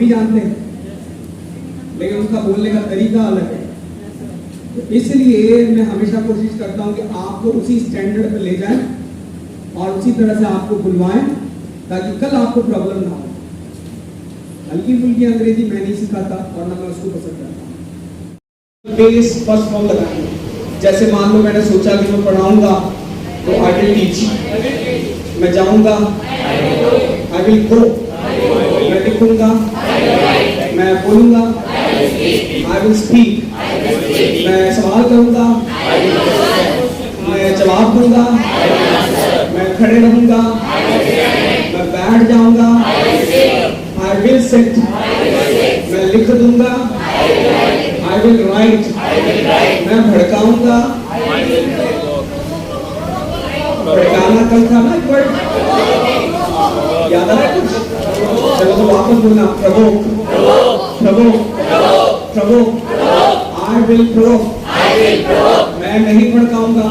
भी जानते हैं, लेकिन उनका बोलने का तरीका अलग है। तो इसलिए मैं हमेशा कोशिश करता हूं कि आपको उसी स्टैंडर्ड पे ले जाएं और उसी तरह से आपको बुलवाएं, ताकि कल आपको प्रॉब्लम ना हो। हल्की फुल्की अंग्रेजी मैं नहीं सिखाता और ना मैं उसको पसंद करता। बेस फर्स्ट फॉर्म लगाएंगे। जैसे मान लो मैंने सोचा कि मैं पढ़ाऊंगा, तो आई विल टीच। मैं जाऊंगा, आई विल गो। मैं लिखूंगा, मैं बोलूंगा, आई विल स्पीक। मैं सवाल करूंगा, मैं जवाब दूंगा, मैं खड़े रहूंगा, मैं बैठ जाऊंगा, आई विल सिट। मैं लिख दूंगा, आई विल राइट। मैं भड़काऊंगा, भड़काना कल था ना एक वर्ड, याद आ रहा है कुछ? चलो तो वापस बोलना, provoke, provoke, provoke. I will provoke. मैं नहीं भड़काऊंगा,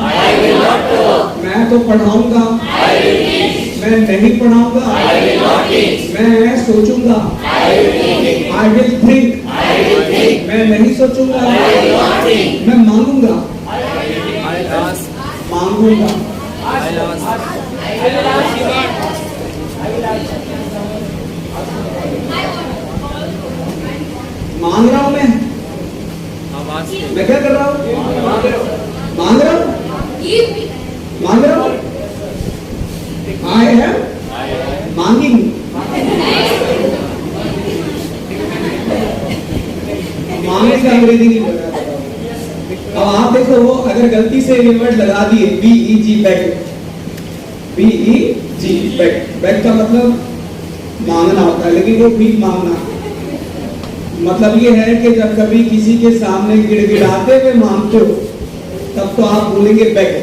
मैं तो पढ़ाऊंगा। मैं नहीं पढ़ाऊंगा, मैं सोचूंगा। I will think. मैं नहीं सोचूंगा, मैं मांगूंगा। मांगूंगा। मांग रहा हूं मैं क्या कर रहा हूं? मांग रहा हूं, मांग रहा हूं। आई एम मांगिंग। मांगने का अंग्रेजी नहीं बोल रहा। अब आप देखो, अगर गलती से ये वर्ड लगा दिए BEG, bag, BEG, bag. Bag का मतलब मांगना होता है, लेकिन वो भीख मांगना। मतलब ये है कि जब कभी किसी के सामने गिड़गिड़ाते हुए मांगते हो, तब तो आप बोलेंगे बैग।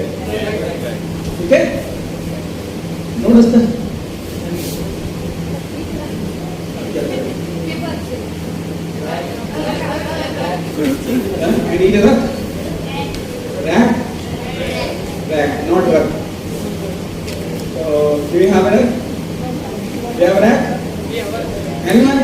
ठीक है? Notice I need a rug. Rack? Rack, not rug. So, do you have a rug? Do you have a rack? Anyone?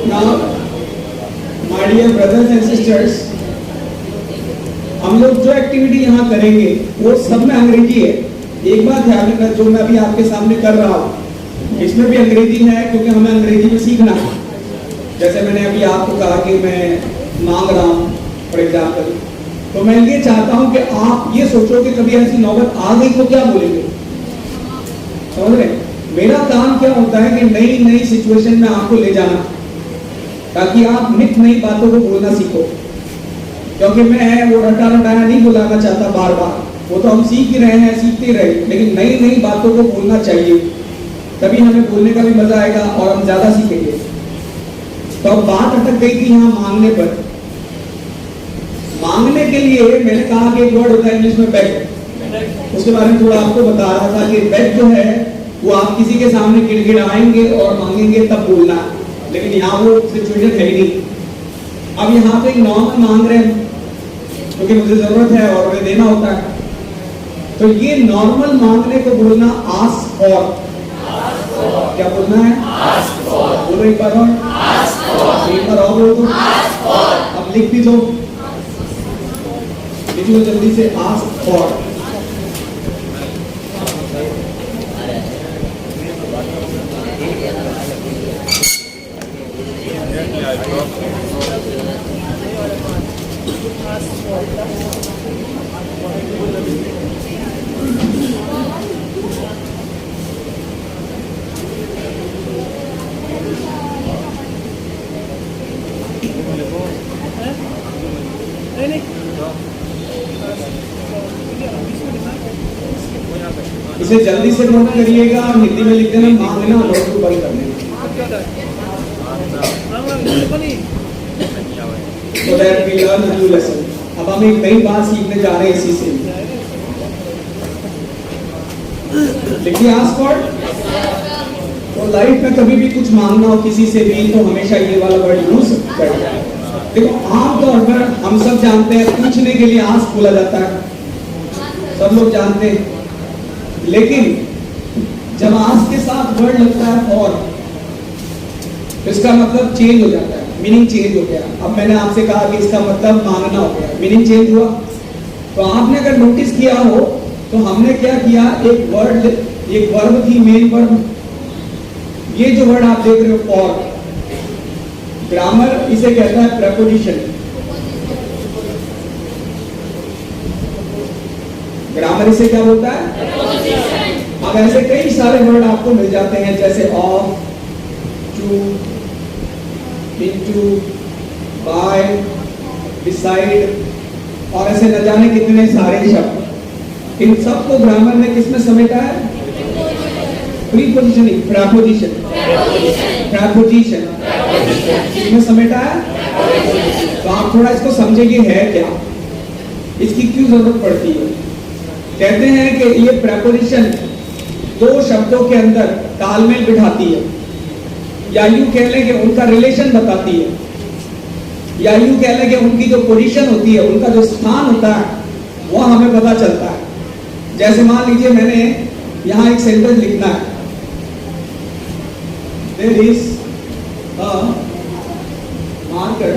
Now, my dear brothers and sisters, हम लोग जो एक्टिविटी यहाँ करेंगे वो सब में अंग्रेजी है। एक बात ध्यान रखना, जो मैं अभी आपके सामने कर रहा हूँ इसमें भी अंग्रेजी है, क्योंकि हमें अंग्रेजी में सीखना है। जैसे मैंने अभी आपको कहा कि मैं मांग रहा हूँ फॉर एग्जाम्पल, तो मैं ये चाहता हूँ कि आप ये सोचो कि कभी ऐसी नौबत आ गई तो क्या बोलेंगे। समझ रहे? मेरा काम क्या होता है कि नई नई सिचुएशन में आपको ले जाना, ताकि आप नित नई बातों को बोलना सीखो। क्योंकि मैं वो रटा रटाया नहीं बुलाना चाहता बार बार, वो तो हम सीख ही रहे हैं, सीखते रहे, लेकिन नई नई बातों को बोलना चाहिए, तभी हमें बोलने का भी मजा आएगा और हम ज्यादा सीखेंगे। तो अब बात अटक गई थी यहाँ मांगने पर। मांगने के लिए मैंने कहा कि एक वर्ड होता है इंग्लिश में बेग, उसके बारे में थोड़ा आपको बता रहा था कि बेग जो है वो आप किसी के सामने गिड़गिड़ाएंगे और मांगेंगे तब बोलना है, लेकिन यहाँ वो सिचुएशन है ही नहीं। अब यहाँ पे नॉर्मल मांग रहे हैं क्योंकि मुझे जरूरत है और मुझे देना होता है, तो ये नॉर्मल मांगने को बोलना आस्क फॉर। क्या बोलना है? Ask for. बोलो एक बार और, आस्क फॉर। एक बार और बोलो तो, आस्क फॉर। अब लिख भी दो, लिख लो जल्दी से, आस्क फॉर। इसे जल्दी से नोट करिएगा और हिंदी में लिख देना, मांगना नोट को बंद करने। So that we learn a new lesson. अब हम एक नई बात सीखने जा रहे हैं इसी से। देखिए आस्क फॉर, तो लाइफ में कभी भी कुछ मांगना हो किसी से भी, तो हमेशा ये वाला वर्ड यूज करें। देखो आमतौर पर हम सब जानते हैं पूछने के लिए आस्क बोला जाता है, सब लोग जानते हैं, लेकिन जब आस्क के साथ वर्ड लगता है और, इसका मतलब चेंज हो जाता है, मीनिंग चेंज हो गया। अब मैंने आपसे कहा कि इसका मतलब मांगना हो गया, मीनिंग चेंज हुआ। तो आपने अगर नोटिस किया हो तो हमने क्या किया, एक वर्ब थी, मेन वर्ब, ये जो वर्ड आप देख रहे हो फॉर, ग्रामर इसे कहता है प्रेपोजिशन। ग्रामर इसे क्या बोलता है? अब ऐसे कई सारे वर्ड आपको मिल जाते हैं, जैसे of, to, into, by, beside, और ऐसे न जाने कितने सारे शब्द। इन सबको ग्रामर ने किसमें समेटा है? प्रीपोजिशनिंग, प्रेपोजिशन, प्रेपोजिशन इसमें समेटा है। तो आप थोड़ा इसको समझेंगे है क्या, इसकी क्यों जरूरत पड़ती है। कहते हैं कि ये प्रेपोजिशन दो शब्दों के अंदर तालमेल बिठाती है, या यूं कह लें कि उनका रिलेशन बताती है, या यूं कह लें कि उनकी जो पोजीशन होती है, उनका जो स्थान होता है, वो हमें पता चलता है। जैसे मान लीजिए मैंने यहां एक सेंटेंस लिखना है, there is a marker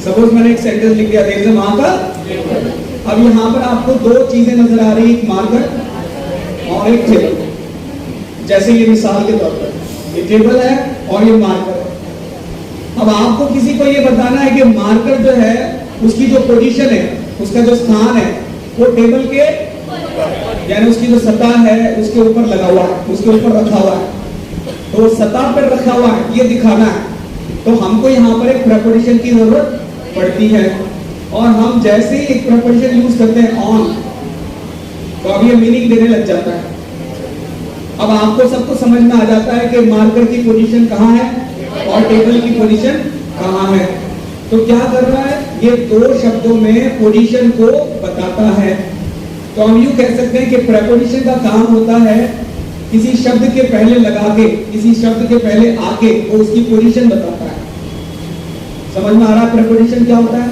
suppose मैंने एक सेंटेंस लिख दिया, देयर इज अ मार्कर। अब यहां पर आपको दो चीजें नजर आ रही है, एक मार्कर और एक टेबल। जैसे ये मिसाल के तौर पर ये टेबल है और ये मार्कर है। अब आपको किसी को ये बताना है कि मार्कर जो है उसकी जो पोजीशन है, उसका जो स्थान है, वो टेबल के यानी उसकी जो सतह है उसके ऊपर लगा हुआ है, उसके ऊपर रखा हुआ है, तो सतह पर रखा हुआ है, ये दिखाना है। तो हमको यहाँ पर एक प्रेपोजिशन की जरूरत पड़ती है, और हम जैसे ही एक प्रेपोजिशन यूज करते हैं ऑन, तो अब ये मीनिंग देने लग जाता है। अब आपको सबको समझ में आ जाता है कि मार्कर की पोजीशन कहाँ है और टेबल की पोजीशन कहाँ है। तो क्या कर रहा है, ये दो शब्दों में पोजीशन को बताता है। तो हम यूं कह सकते हैं कि प्रेपोजिशन का काम होता है किसी शब्द के पहले लगा के, किसी शब्द के पहले आके वो उसकी पोजीशन बताता है। समझ में आ रहा है प्रेपोजिशन क्या होता है?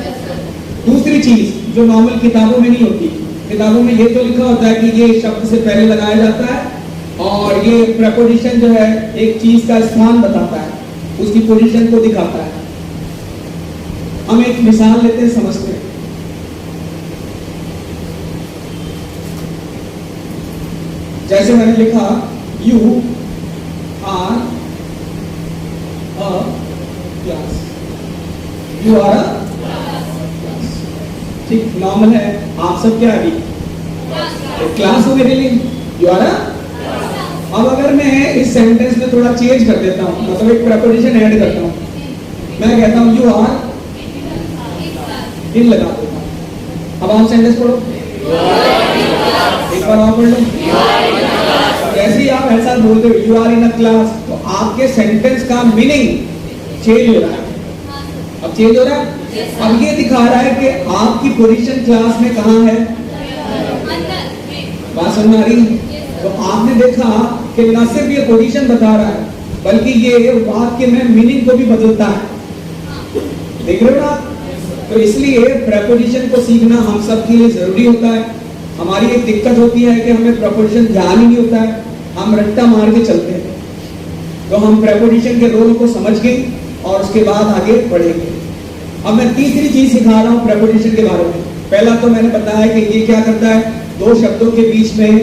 दूसरी चीज जो नॉर्मल किताबों में नहीं होती, किताबों में ये तो लिखा होता है कि ये शब्द से पहले लगाया जाता है, और ये प्रेपोजिशन जो है एक चीज का स्थान बताता है, उसकी पोजीशन को दिखाता है। हम एक मिसाल लेते हैं, समझते हैं। जैसे मैंने लिखा you are a class, you are a class, ठीक नॉर्मल है। आप सब क्या अभी क्लास हो मेरे लिए, यू आर अ। अब अगर मैं इस सेंटेंस में थोड़ा चेंज कर देता हूं, मतलब एक प्रेपोजिशन ऐड करता हूं, मैं कहता हूं यू आर इन, लगा देता हूं। अब आप सेंटेंस पढ़ो, एक बार और पढ़ लो। जैसे ही आप ऐसा बोलते हो you are in a class, तो आपके सेंटेंस का मीनिंग चेंज हो रहा है। अब चेंज हो रहा है, अब ये दिखा रहा है कि आपकी पोजीशन क्लास में कहां है, बात समझ आ रही है? तो आपने देखा कि न सिर्फ ये पोजीशन बता रहा है, बल्कि ये वाक्य में मीनिंग को भी बदलता है। देख रहे हो ना? तो इसलिए प्रेपोजिशन को सीखना हम सब के लिए जरूरी होता है। हमारी एक दिक्कत होती है कि हमें प्रेपोजिशन ध्यान ही नहीं होता है, हम रट्टा मार के चलते हैं। तो हम प्रेपोजिशन के रोल को समझ गए और उसके बाद आगे बढ़ेंगे। अब मैं तीसरी चीज सिखा रहा हूं प्रेपोजिशन के बारे में। पहला तो मैंने बताया कि ये क्या करता है, दो शब्दों के बीच में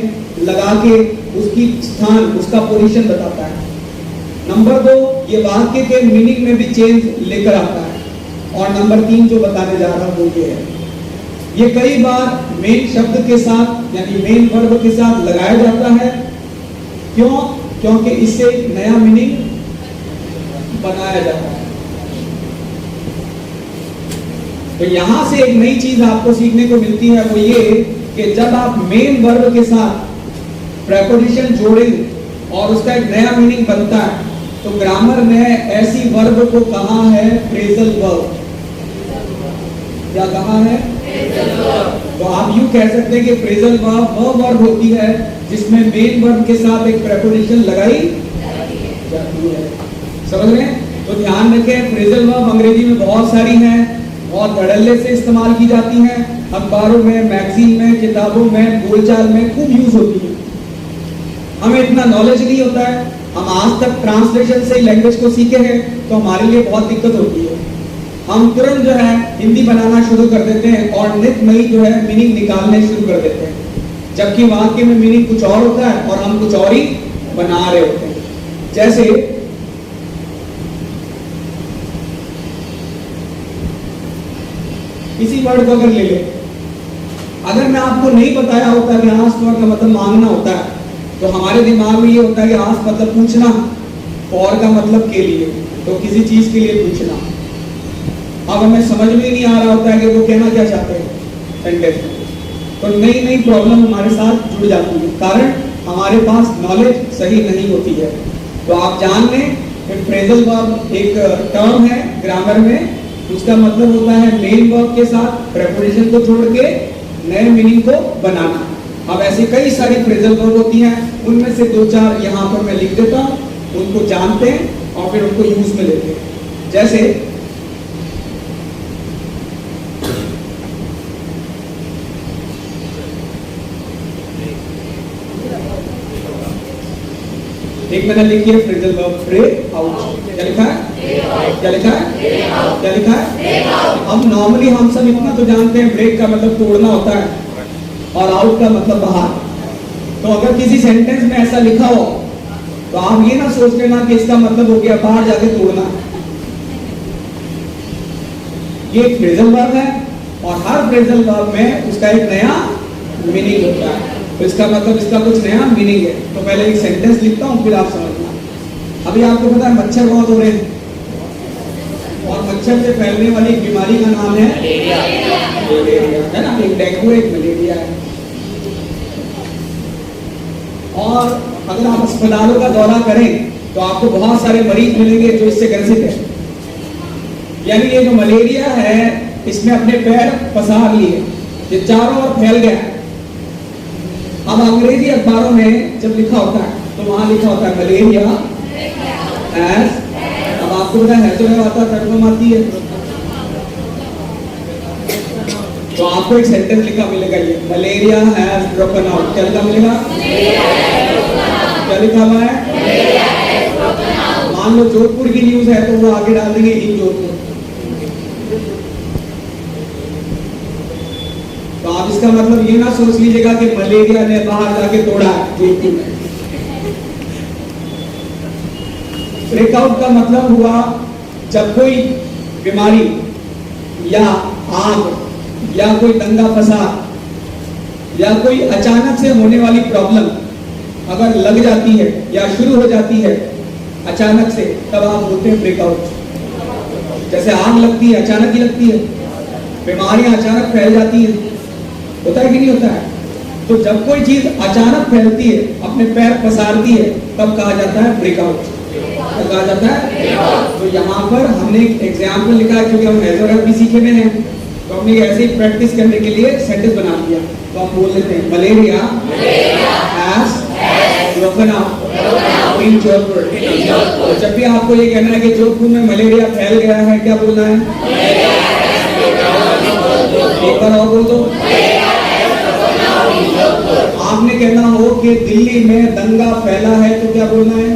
लगा के उसकी स्थान, उसका पोजीशन बताता है। नंबर 2, ये वाक्य के मीनिंग में भी चेंज लेकर आता है। और नंबर 3 जो बताने जा रहा हूं वो ये है, ये कई बार मेन शब्द के साथ यानी मेन वर्ब के साथ लगाया जाता है। क्यों? क्योंकि इससे एक नया मीनिंग बनाया जाता है। तो यहां से एक नई चीज आपको सीखने को मिलती है, वो ये कि जब आप मेन वर्ब के साथ प्रेपोजिशन जोड़ें और उसका एक नया मीनिंग बनता है, तो ग्रामर ने ऐसी वर्ब को कहा है फ्रेजल वर्ब। क्या कहा है? तो आप यूं कह सकते हैं कि फ्रेजल वर्ब वो वर्ब होती है जिसमें मेन वर्ब के साथ एक प्रेपोजिशन लगाई जाती है। समझ रहे हैं? तो ध्यान रखें, फ्रेजल वर्ब अंग्रेजी में बहुत सारी हैं, बहुत धड़ल्ले से इस्तेमाल की जाती हैं, अखबारों में, मैगजीन में, किताबों में, बोलचाल में खूब यूज होती है। हमें इतना नॉलेज नहीं होता है, हम आज तक ट्रांसलेशन से ही लैंग्वेज को सीखे हैं, तो हमारे लिए बहुत दिक्कत होती है। हम तुरंत जो है हिंदी बनाना शुरू कर देते हैं और नित नई जो है मीनिंग निकालने शुरू कर देते हैं, जबकि वाक्य में मीनिंग कुछ और होता है और हम कुछ और ही बना रहे होते हैं। जैसे किसी वर्ड को अगर ले ले, अगर मैं आपको नहीं बताया होता कि आस्क का मतलब मांगना होता है, तो हमारे दिमाग में ये होता है कि आस्क मतलब पूछना, और का मतलब के लिए, तो किसी चीज के लिए पूछना। अब हमें समझ में नहीं आ रहा होता है कि वो कहना क्या चाहते हैं सेंटेंस में, तो नई नई प्रॉब्लम हमारे साथ जुड़ जाती है, कारण हमारे पास नॉलेज सही नहीं होती है। तो आप जान लें कि फ्रेजल वर्ब एक टर्म है ग्रामर में, उसका मतलब होता है मेन वर्ब के साथ प्रेपोजिशन को जोड़ के नए मीनिंग को बनाना। अब ऐसी कई सारी फ्रेजल वर्ब होती हैं, उनमें से दो चार यहाँ पर मैं लिख देता हूँ, उनको जानते हैं और फिर उनको यूज में लेते हैं। जैसे एक मैंने लिखी है फ्रेजल वर्ब प्रे आउट। क्या लिखा है? क्या लिखा है? क्या लिखा है? अब नॉर्मली हम सब इतना तो जानते हैं, ब्रेक का मतलब तोड़ना होता है और आउट का मतलब बाहर। तो अगर किसी सेंटेंस में ऐसा लिखा हो तो आप ये ना सोच लेना कि इसका मतलब हो गया बाहर जाके तोड़ना। ये एक फ्रेजल वर्ब है और हर फ्रेजल वर्ब में उसका एक नया मीनिंग होता है, तो इसका मतलब इसका कुछ नया मीनिंग है। तो पहले एक सेंटेंस लिखता हूं, फिर आप समझना। अभी आपको पता है मच्छर बहुत हो रहे हैं और मच्छर से फैलने वाली बीमारी का नाम है मलेरिया, है ना? एक डेंगू, एक मलेरिया है। और अगर आप अस्पतालों का दौरा करें तो आपको बहुत सारे मरीज मिलेंगे जो इससे ग्रसित है। यानी ये जो मलेरिया है इसने अपने पैर पसार लिए, ये चारों ओर फैल गया। अब अंग्रेजी अखबारों में जब लिखा होता है तो वहां लिखा होता है मलेरिया हैज, अब आपको पता है तो आता तर्जुमा आती है, तो आपको एक सेंटेंस लिखा मिलेगा, ये मलेरिया हैज ब्रोकन आउट। क्या लिखा मिलेगा? क्या लिखा हुआ है? मान लो जोधपुर की न्यूज है तो वो आगे डाल देंगे इन जोधपुर। तो आप इसका मतलब ये ना सोच लीजिएगा कि मलेरिया ने बाहर जाके तोड़ा जोधपुर में। ब्रेकआउट का मतलब हुआ जब कोई बीमारी या आग या कोई दंगा फसाद या कोई अचानक से होने वाली प्रॉब्लम अगर लग जाती है या शुरू हो जाती है अचानक से, तब आप बोलते हैं ब्रेकआउट। जैसे आग लगती है, अचानक ही लगती है, बीमारियां अचानक फैल जाती है, होता है कि नहीं होता है? तो जब कोई चीज अचानक फैलती है, अपने पैर पसारती है, तब कहा जाता है ब्रेकआउट। तो कहा जाता है। तो यहाँ पर हमने एक एग्जाम्पल लिखा है, क्योंकि हम हैज और हैव भी सीखे में हैं, तो हमने ऐसे ही प्रैक्टिस करने के लिए सेंटेंस बना दिया। तो हम बोल लेते हैं malaria has broken out in Jodhpur. तो जब भी आपको ये कहना है कि जोधपुर में मलेरिया फैल गया है, क्या बोलना है? एक बार और बोल दो। आपने कहना हो कि दिल्ली में दंगा फैला है, तो क्या बोलना है?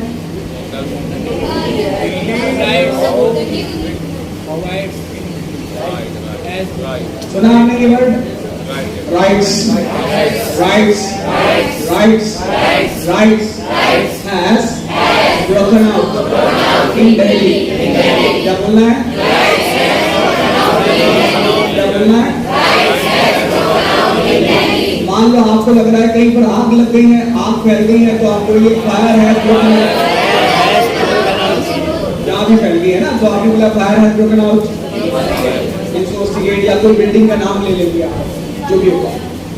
सुना आपने ये word? Rights, rights, rights, rights has broken out in Delhi. क्या बोलना है? क्या बोलना है? मान लो आपको लग रहा है कहीं पर आग लग गई है, आग फैल गई है, तो आप बोलिए फायर हैज ब्रोकन आउट। जहाँ भी फैल गई है ना, तो आपने बोला फायर हैज ब्रोकन आउट, इंसोस्टिगेट या कोई बिल्डिंग का नाम ले लेंगे आप, जो भी होगा।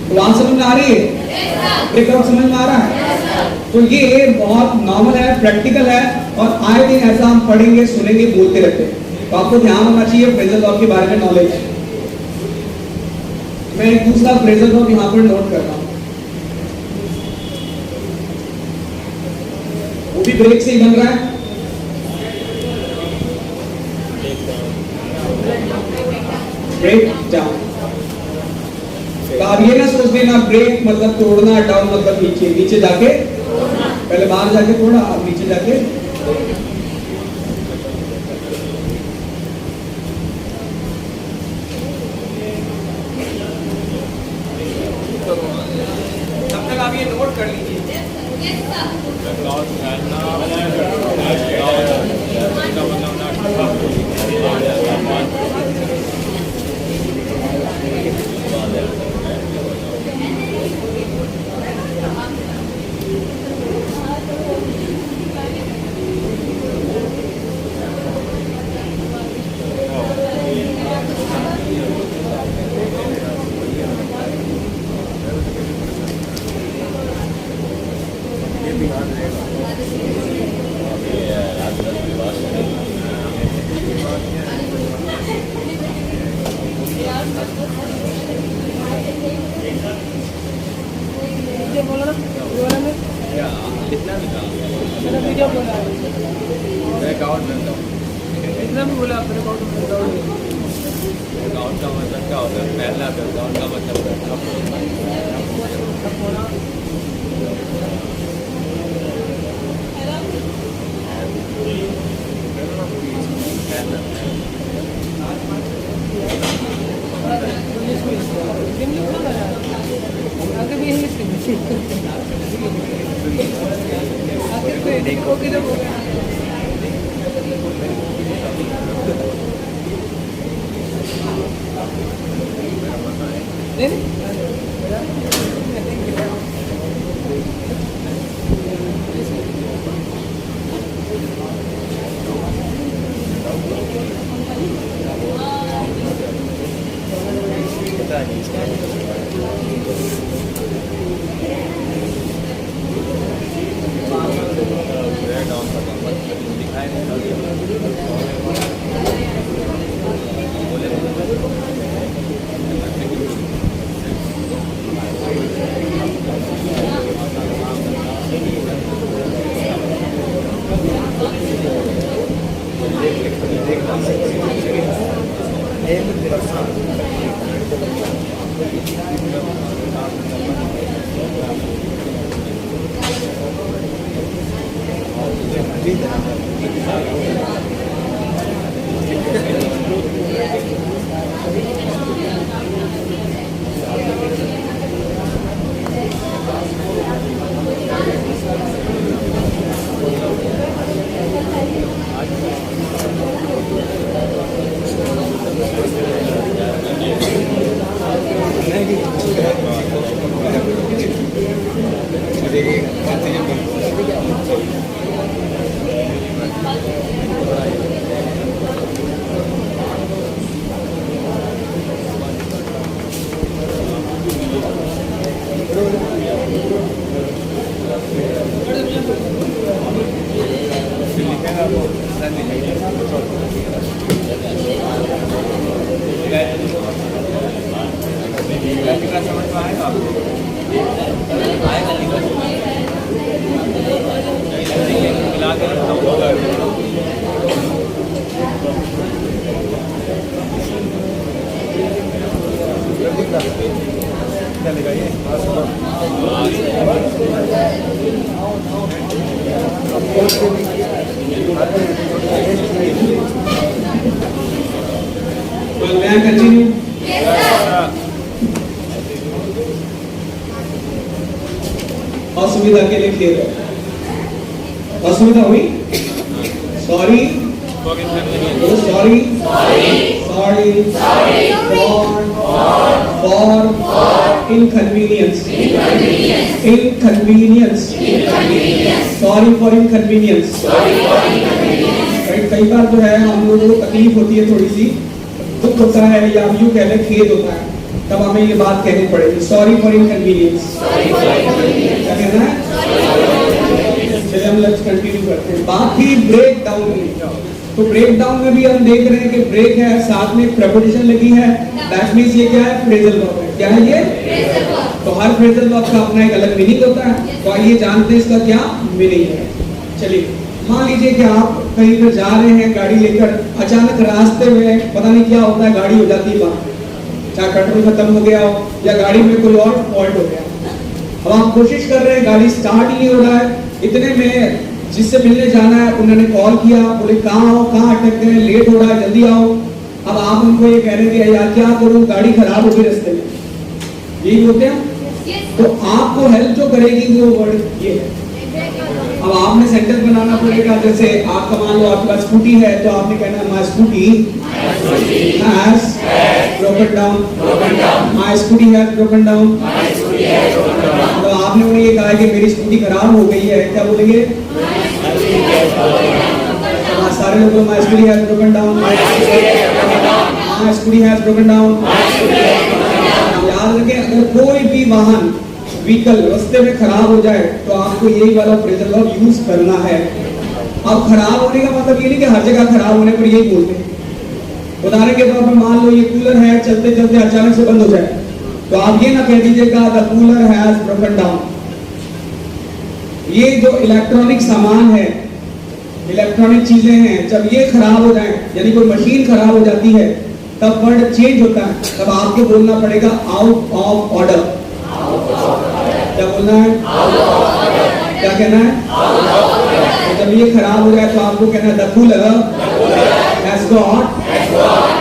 तो बात समझ में आ रही है? ब्रेकआउट समझ में आ रहा है? तो ये बहुत नॉर्मल है, प्रैक्टिकल है और आए दिन ऐसा हम पढ़ेंगे, सुनेंगे, बोलते रहते हैं। तो आपको ध्यान होना चाहिए फ्रेजल वर्ब के बारे में नॉलेज। मैं एक दूसरा फ्रेजल वर्ब यहाँ पर नोट कर रहा हूँ, वो भी ब्रेक से ही बन रहा है। Break down. तो आप ये ना सोच देना ब्रेक मतलब तोड़ना, डाउन मतलब नीचे, नीचे जाके पहले बाहर जाके तोड़ा, अब नीचे जाके। तब तक आप ये नोट कर लीजिए। इतना भी बोला आपने अकाउंट का मतलब क्या होता है? पहला अकाउंट का मतलब आगे भी इंग्लिश ओके जब Well, may I continue? असुविधा के लिए क्लियर है? असुविधा हुई? Sorry, sorry, sorry, for, inconvenience, sorry for inconvenience. कई बार जो है हम लोगों को तकलीफ होती है, थोड़ी सी दुख होता है या यूं कह लें खेद होता है, तब हमें ये बात कहनी पड़ेगी, सॉरी फॉर इनकन्वीनियंस। क्या कहना है? चलिए हम लेट्स कंटिन्यू करते हैं। बात थी ब्रेक डाउन की। तो ब्रेक डाउन में भी हम देख रहे हैं कि ब्रेक है, साथ में प्रेपोजिशन लगी है, दैट मींस ये क्या है, फ्रेजल वर्ब है। क्या है ये? तो हर फ्रेजल वर्ब का अपना एक अलग मीनिंग होता है, तो आइए जानते हैं इसका क्या मीनिंग है। चलिए, मान लीजिए कि आप कहीं पर जा रहे हैं गाड़ी लेकर, अचानक रास्ते में पता नहीं क्या होता है, गाड़ी हो जाती है बंद, चाहे पेट्रोल खत्म हो गया हो या गाड़ी में कोई और फॉल्ट हो गया। अब आप कोशिश कर रहे हैं, गाड़ी स्टार्ट ही नहीं हो रहा है, इतने में जिससे मिलने जाना है उन्होंने कॉल किया, बोले कहाँ हो, कहाँ अटक गए, लेट हो रहा है, जल्दी आओ। अब आप उनको ये कह रहे हैं कि यार क्या करूं, गाड़ी खराब हो गई रास्ते में, यही बोलते हैं। तो आपको हेल्प जो करेगी वो वर्ड ये है। अब आपने सेंटेंस बनाना पड़ेगा, जैसे आपका मान लो आपके पास स्कूटी है, तो आपने कहना है my scooty has broken down, my scooty has broken down. तो आपने उन्हें ये कहा कि मेरी स्कूटी खराब हो गई है, क्या बोलेंगे? सारे लोग my scooty has broken down, my scooty has broken down. याद रखें, अगर कोई भी वाहन व्हीकल रास्ते में खराब हो जाए तो आपको यही वाला फ्रेजल वर्ब यूज करना है। अब खराब होने का मतलब ये नहीं कि हर जगह खराब होने पर यही बोलते हैं। उदाहरण के तौर पर मान लो ये कूलर है, चलते चलते अचानक से बंद हो जाए, तो आप ये ना कह दीजिएगा the cooler has broken down. ये जो इलेक्ट्रॉनिक सामान है, इलेक्ट्रॉनिक चीजें हैं, जब ये खराब हो जाए, यानी कोई मशीन खराब हो जाती है, तब वर्ड चेंज होता है। तब आपको बोलना पड़ेगा आउट ऑफ ऑर्डर। क्या बोलना है? क्या कहना है? तो जब ये खराब हो जाए तो आपको कहना है the cooler has got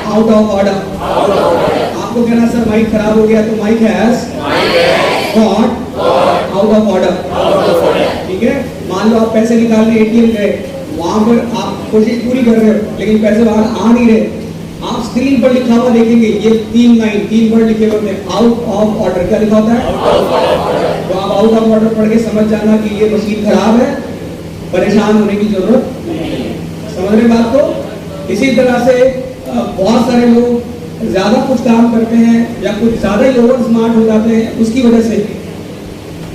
out of order. आपको कहना सर माइक खराब हो गया, तो mike has got out of order. ठीक है, मान लो आप पैसे निकालने एटीएम गए, वहां पर आप कोशिश पूरी कर रहे हो लेकिन पैसे बाहर आ नहीं रहे, आप स्क्रीन पर लिखा हुआ देखेंगे, ये 3 वर्ड लिखे हुए हैं, आउट ऑफ ऑर्डर। क्या लिखा होता है? तो आप आउट ऑफ ऑर्डर पढ़ के समझ जाना कि ये मशीन खराब है, परेशान होने की जरूरत नहीं है। समझ रहे बात को? इसी तरह से बहुत सारे लोग ज्यादा कुछ काम करते हैं या कुछ ज्यादा ही ओवर स्मार्ट हो जाते हैं, उसकी वजह से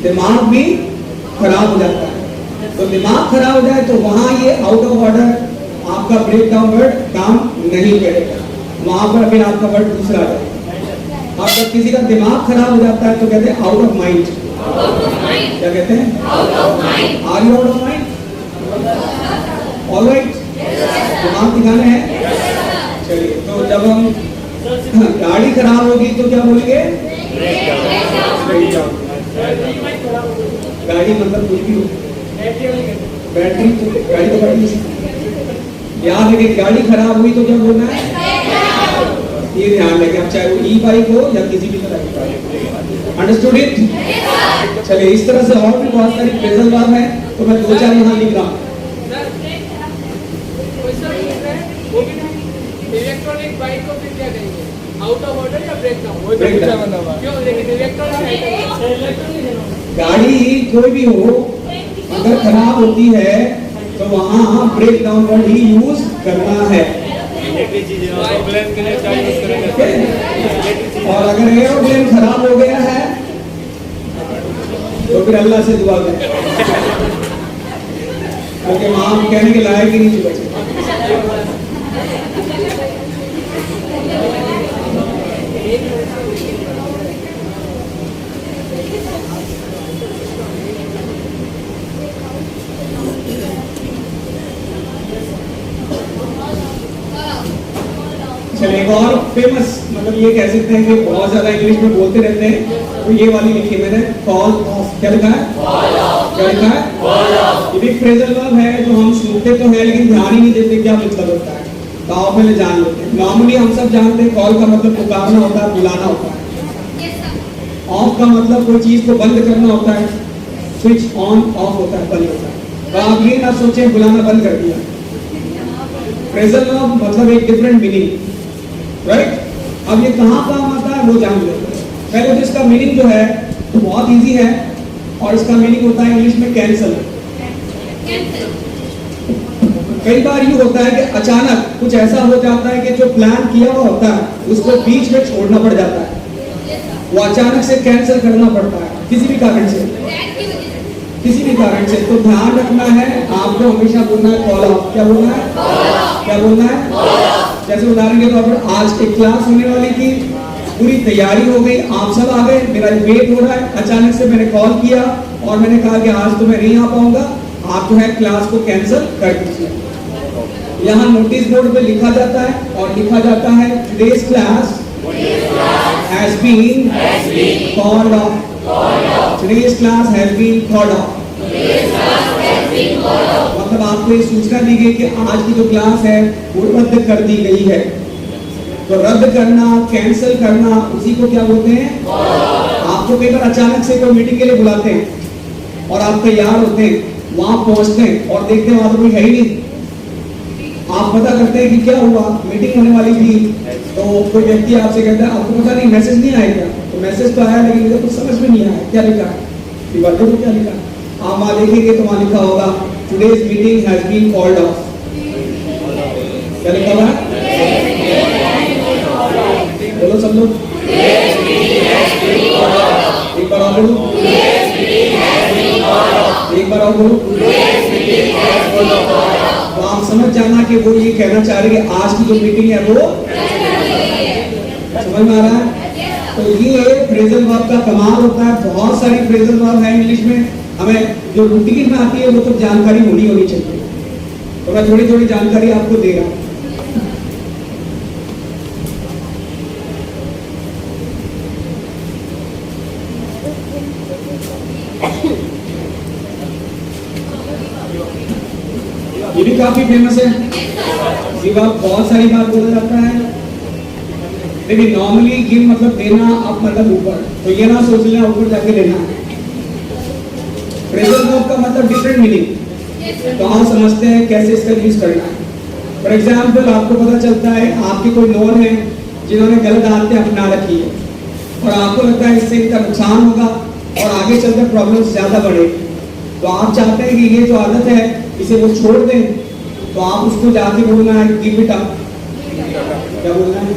दिमाग भी खराब हो जाता है। तो दिमाग खराब हो जाए तो वहां ये आउट ऑफ ऑर्डर आपका ब्रेक डाउन वर्ड काम नहीं करेगा, वहां पर फिर आपका वर्ड दूसरा आ जाएगा। अब जब किसी का दिमाग खराब हो जाता है तो कहते हैं आउट ऑफ माइंड। क्या कहते हैं? Are you out of mind? Alright, दिमाग दिखाने हैं। चलिए, तो जब हम गाड़ी खराब होगी तो क्या बोलेंगे? गाड़ी मतलब कुछ भी हो, बैटरी तो गाड़ी तो बैटरी। याद है कि गाड़ी खराब हुई तो क्या बोलना है? ये ध्यान रखें, अब चाहे वो ई बाइक हो या किसी भी तरह की बाइक। Understood it? चलिए, इस तरह से और भी बहुत सारी फ्रेजल वर्ब है, तो मैं 2-4 यहाँ लिख रहा हूँ। इलेक्ट्रॉनिक बाइक को फिर क्या कहेंगे? आउट ऑफ ऑर्डर या ब्रेक डाउन? Break down. क्यों? लेकिन इलेक्ट्रॉनिक गाड़ी कोई भी हो, अगर खराब होती है तो वहां ब्रेक डाउन वर्ड ही यूज करना है। और अगर एरोप्लेन खराब हो गया है तो फिर अल्लाह से दुआ करें, क्योंकि वहां कहने के लायक ही नहीं बचे। चलिए, एक और फेमस, मतलब ये कह सकते हैं कि बहुत ज्यादा इंग्लिश में बोलते रहते हैं, तो ये वाली लिखी है मैंने, कॉल ऑफ। क्या लिखा है? क्या लिखा है? ये भी फ्रेजल वर्ब है जो हम सुनते तो है लेकिन ध्यान ही नहीं देते क्या मतलब होता है, तो आप पहले जान लेते हैं। नॉर्मली हम सब जानते हैं कॉल का मतलब पुकारना होता है, बुलाना होता है। ऑफ का मतलब कोई चीज को बंद करना होता है, स्विच ऑन ऑफ होता है, बंद होता है। तो आप ये ना सोचें बुलाना बंद कर दिया। फ्रेजल वर्ब मतलब एक डिफरेंट मीनिंग, राइट? अब ये कहाँ काम आता है वो जान लेते हैं। पहले तो इसका मीनिंग जो है तो बहुत इजी है, और इसका मीनिंग होता है इंग्लिश में कैंसल। कई बार ये होता है कि अचानक कुछ ऐसा हो जाता है कि जो प्लान किया हुआ होता है उसको बीच में छोड़ना पड़ जाता है, वो अचानक से कैंसिल करना पड़ता है किसी भी कारण से, किसी भी कारण से। तो ध्यान रखना है, आपको हमेशा बोलना है कॉल ऑफ। क्या बोलना है? क्या बोलना है? जैसे उदाहरण के तौर पर आज एक क्लास होने वाली थी, पूरी तैयारी हो गई, आप सब आ गए, मेरा वेट हो रहा है, अचानक से मैंने कॉल किया और मैंने कहा कि आज तो मैं नहीं आ पाऊंगा, आप जो है क्लास को कैंसिल कर दीजिए। यहाँ नोटिस बोर्ड पे लिखा जाता है और लिखा जाता है today's class has been called off, today's class has been called off. मतलब आपको ये सूचना दी गई कि आज की जो क्लास है वो रद्द कर दी गई है। तो रद्द करना, कैंसिल करना, उसी को क्या बोलते हैं? आपको कई बार अचानक से कोई मीटिंग के लिए बुलाते हैं और आप तैयार होते हैं, वहां पहुंचते हैं और देखते हैं वहां तो कोई है ही नहीं। आप पता करते हैं कि क्या हुआ, मीटिंग होने वाली थी, तो कोई व्यक्ति आपसे कहता है आपको पता नहीं मैसेज नहीं आया क्या? तो मैसेज तो आया लेकिन मुझे कुछ समझ में नहीं आया क्या लिखा है, तो क्या लिखा है? आप वहां देखेंगे तो वहां लिखा होगा today's meeting has been called off. क्या लिखा हुआ है? बोलो सब लोग, एक बार और बोलो, एक बार और बोलो। तो आप समझ जाना कि वो ये कहना चाह रहे हैं आज की जो मीटिंग है वो समझ में आ रहा है। तो ये फ्रेजल वर्ब का कमाल होता है। बहुत सारी फ्रेजल वर्ब है इंग्लिश में, हमें जो रूटीन में आती है वो तो जानकारी होनी चाहिए। तो मैं थोड़ी थोड़ी जानकारी आपको दे रहा हूँ। ये भी काफी फेमस है, ये बात बहुत सारी बार बोला जाता है। लेकिन नॉर्मली गिव मतलब देना, अप मतलब ऊपर, तो ये ना सोच लेना ऊपर जाके लेना है। फ्रेजल वर्ब का मतलब डिफरेंट मीनिंग, तो हम समझते हैं कैसे इसका यूज करना है। फॉर एग्जाम्पल आपको पता चलता है आपके कोई नोन है जिन्होंने गलत आदतें अपना रखी है और आपको लगता है इससे इनका नुकसान होगा और आगे चलकर प्रॉब्लम्स ज्यादा बढ़ेगी, तो आप चाहते हैं कि ये जो आदत है इसे वो छोड़ दें, तो आप उसको जाके बोलना है गिव इट अप। क्या बोलना है?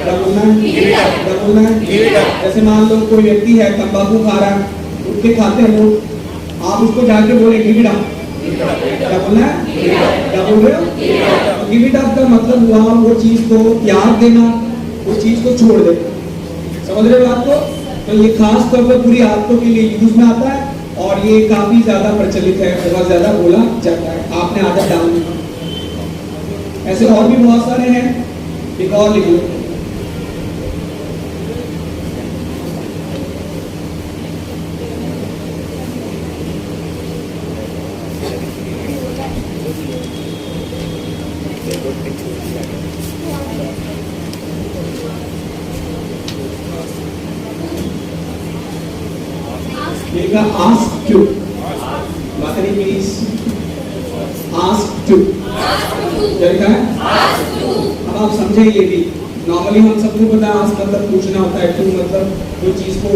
क्या बोलना है? क्या बोलना है? जैसे मान लो कोई व्यक्ति है तंबाकू खा रहा है, उठ के खाते हैं लोग, आप उसको जाके बोले गिव इट अप। क्या बोलना है? क्या बोल रहे हो? गिव इट अप का मतलब हुआ वो चीज को त्याग देना, उस चीज को छोड़ देना। समझ रहे हो बात को? तो ये खास तौर पर पूरी आदतों के लिए यूज में आता है और ये काफी ज्यादा प्रचलित है, बहुत ज्यादा बोला जाता है। आपने आदत डालनी है। ऐसे और भी बहुत सारे हैं, एक और लिख लो। लिखा ask to, मातारी प्लीज ask to, क्या लिखा है? अब आप समझे ये भी, नॉर्मली हम सबको पता है ask मतलब पूछना होता है, to मतलब कोई चीज को,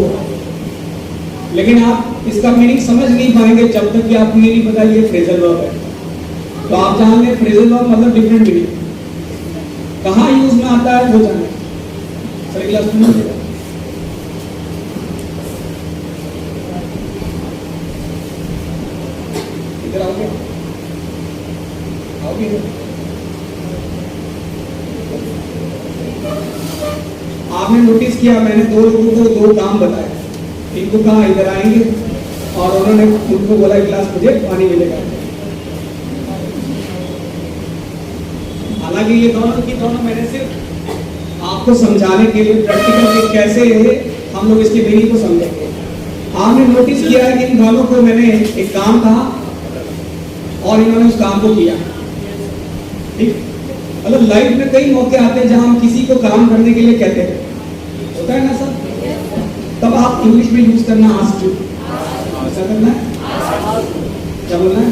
लेकिन आप इसका मीनिंग समझ नहीं पाएंगे जब तक कि आपको ये नहीं पता ये फ्रेजल वर्ब है। तो आप जान लें फ्रेजल वर्ब मतलब डिफरेंट मीनिंग, कहाँ यूज में आता है वो जाने। सर क्लास में आपने नोटिस किया मैंने दो लोगों को दो काम बताए, एक को कहा इधर आएंगे और उन्होंने उनको बोला गिलास मुझे पानी मिलेगा। हालांकि ये दोनों की दोनों मैंने सिर्फ आपको समझाने के लिए प्रैक्टिकल में कैसे हम लोग इसके मीनिंग को समझेंगे। आपने नोटिस किया है कि इन दोनों को मैंने एक काम कहा और इन्होंने उस काम को किया। ठीक, मतलब लाइफ में कई मौके आते हैं जहां हम किसी को काम करने के लिए कहते हैं, होता है ना सर? तब आप इंग्लिश में यूज करना आस्क टू। ऐसा करना है, क्या बोलना है?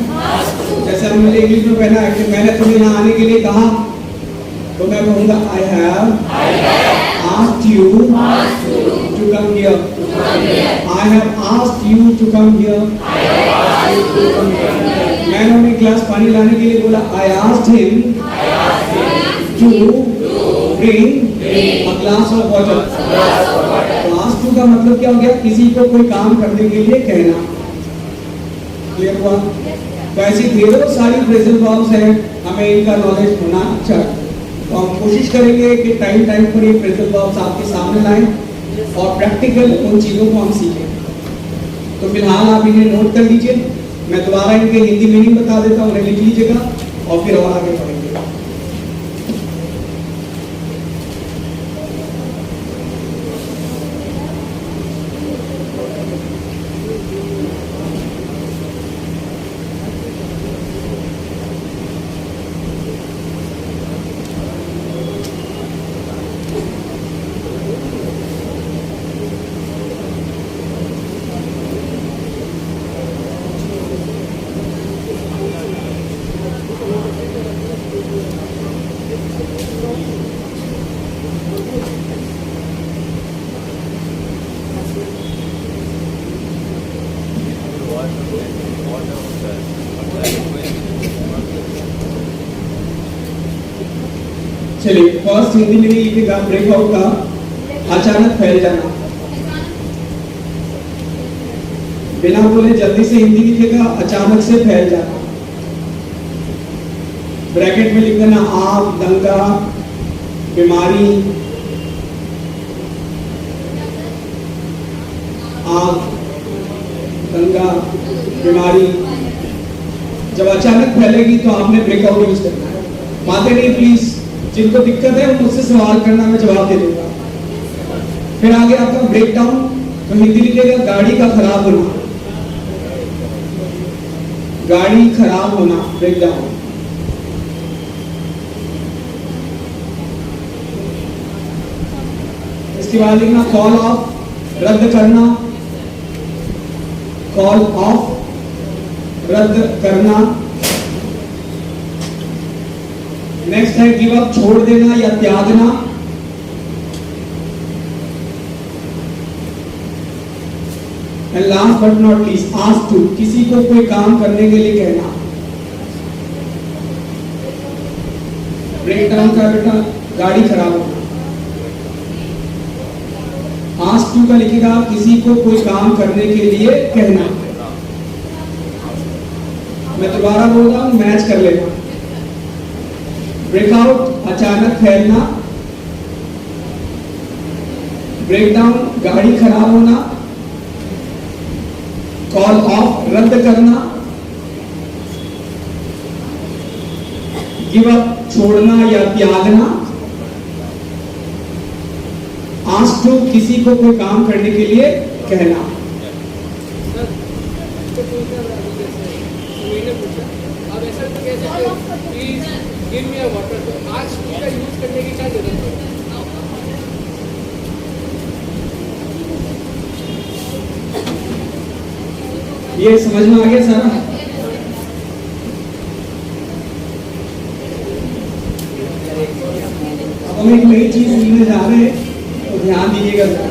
जैसे हम मुझे इंग्लिश में कहना है कि मैंने तुम्हें यहाँ आने के लिए कहा, तो मैं कहूँगा I have asked you to come here. I have asked you to come here. मैंने उन्हें गिलास पानी लाने के लिए बोला, I asked him to bring a glass of water. तो आस्क टू का मतलब क्या हो गया? किसी को कोई काम करने के लिए कहना। क्लियर हुआ? तो ऐसी ढेरों सारी फ्रेजल वर्ब्स हैं हमें इनका नॉलेज होना चाहिए। तो हम कोशिश करेंगे कि टाइम टाइम पर ये प्रेजेंट वर्ब्स आपके सामने लाएं और प्रैक्टिकल उन चीज़ों को हम सीखें। तो फिलहाल आप इन्हें नोट कर लीजिए, मैं दोबारा इनके हिंदी मीनिंग बता देता हूँ, उन्हें लिख लीजिएगा और फिर और आगे बढ़ेंगे। चलिए, फर्स्ट हिंदी में लिखेगा ब्रेकआउट का अचानक फैल जाना। बिना बोले जल्दी से हिंदी लिखेगा अचानक से फैल जाना। ब्रैकेट में लिख देना आग, दंगा, बीमारी, आग, दंगा, बीमारी। जब अचानक फैलेगी तो आपने ब्रेकआउट यूज करना है। बातें नहीं प्लीज, जिनको दिक्कत है वो मुझसे सवाल करना, मैं जवाब दे दूंगा। फिर आगे आपका ब्रेक डाउन, तो हिंदी लिखेगा गाड़ी का खराब होना। गाड़ी खराब होना, ब्रेक डाउन। इसके बाद लिखना कॉल ऑफ, रद्द करना। कॉल ऑफ, रद्द करना। नेक्स्ट है गिव अप, छोड़ देना या त्यागना। And last but not least ask to, किसी को कोई काम करने के लिए कहना। ब्रेक डाउन का बेटा गाड़ी खराब होना। आस्क टू का लिखेगा किसी को कोई काम करने के लिए कहना। मैं दोबारा बोल रहा हूं, मैच कर लेना। ब्रेकआउट अचानक फैलना, ब्रेकडाउन गाड़ी खराब होना, कॉल ऑफ रद्द करना, गिव अप छोड़ना या त्यागना, आस्क टू किसी को कोई काम करने के लिए कहना। अब ऐसा तो कह सकते हो please give me a water, तो आज का यूज करने की क्या जरूरत है? ये समझ में आ गया सारा? अब हम एक नई चीज सीखने जा रहे हैं, तो ध्यान दीजिएगा जरा।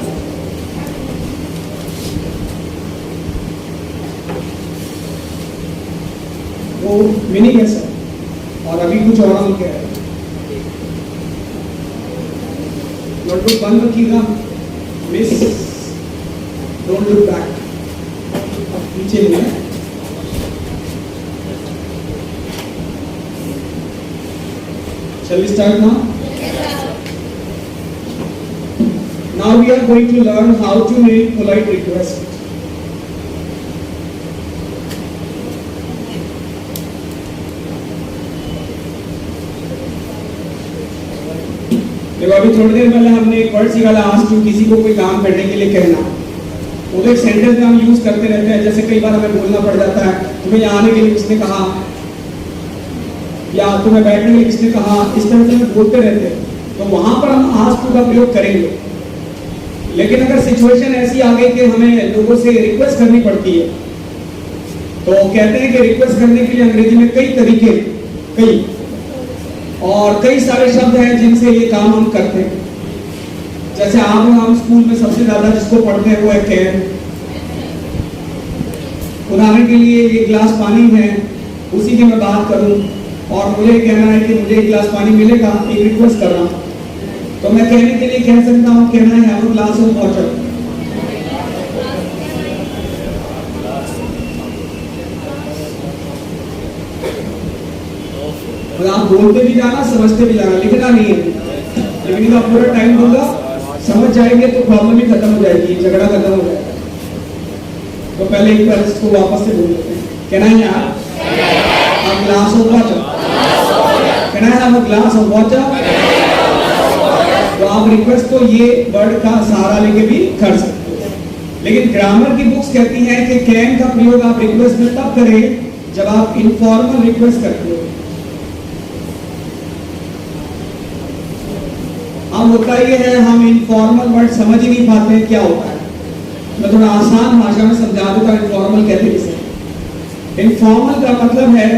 वो मीनिंग है सर, और अभी कुछ और हम कह रहे हैं। नोटबुक बंद रखिएगा, मिस डोंट लुक बैक, पीछे नहीं है। Shall we start now? Now we are going to learn how to make polite request. देखो, अभी थोड़ी देर पहले हमने एक वर्ड सीखा था आस्क टू, किसी को कोई काम करने के लिए कहना। वो तो एक सेंटेंस में हम यूज करते रहते हैं। जैसे कई बार हमें बोलना पड़ जाता है तुम्हें यहाँ आने के लिए किसने कहा, या तुम्हें बैठने के लिए किसने कहा, इस तरह से हम बोलते रहते हैं। तो वहां पर हम आस्क टू का प्रयोग करेंगे। लेकिन अगर सिचुएशन ऐसी आ गई कि हमें लोगों से रिक्वेस्ट करनी पड़ती है, तो कहते हैं कि रिक्वेस्ट करने के लिए अंग्रेजी में कई तरीके, कई और कई सारे शब्द हैं जिनसे ये काम हम करते हैं। जैसे आप हम स्कूल में सबसे ज्यादा जिसको पढ़ते हैं वो है कैन। उदाहरण के लिए एक गिलास पानी है, उसी की मैं बात करूं और मुझे कहना है कि मुझे एक गिलास पानी मिलेगा, एक रिक्वेस्ट कर रहा हूं, तो मैं कहने के लिए कह सकता हूं, कहना है have a glass of water. और आप बोलते भी जाना, समझते भी जाना, लिखना नहीं है। लेकिन इनका पूरा टाइम दूंगा, समझ जाएंगे तो प्रॉब्लम ही खत्म हो जाएगी, झगड़ा खत्म हो जाएगा। तो पहले एक बार इसको वापस से बोल लेते हैं। Can I have a glass of water? Can I have a glass of water? तो आप रिक्वेस्ट को ये वर्ड का सहारा लेके भी कर सकते हो। लेकिन ग्रामर की बुक्स कहती हैं कि कैन का प्रयोग आप रिक्वेस्ट में तब करें जब आप इनफॉर्मल रिक्वेस्ट करते हो। अब होता ये है, हम इनफॉर्मल वर्ड समझ ही नहीं पाते हैं क्या होता है। मैं थोड़ा आसान भाषा में समझा दूंगा इनफॉर्मल कहते किसे। इनफॉर्मल का मतलब है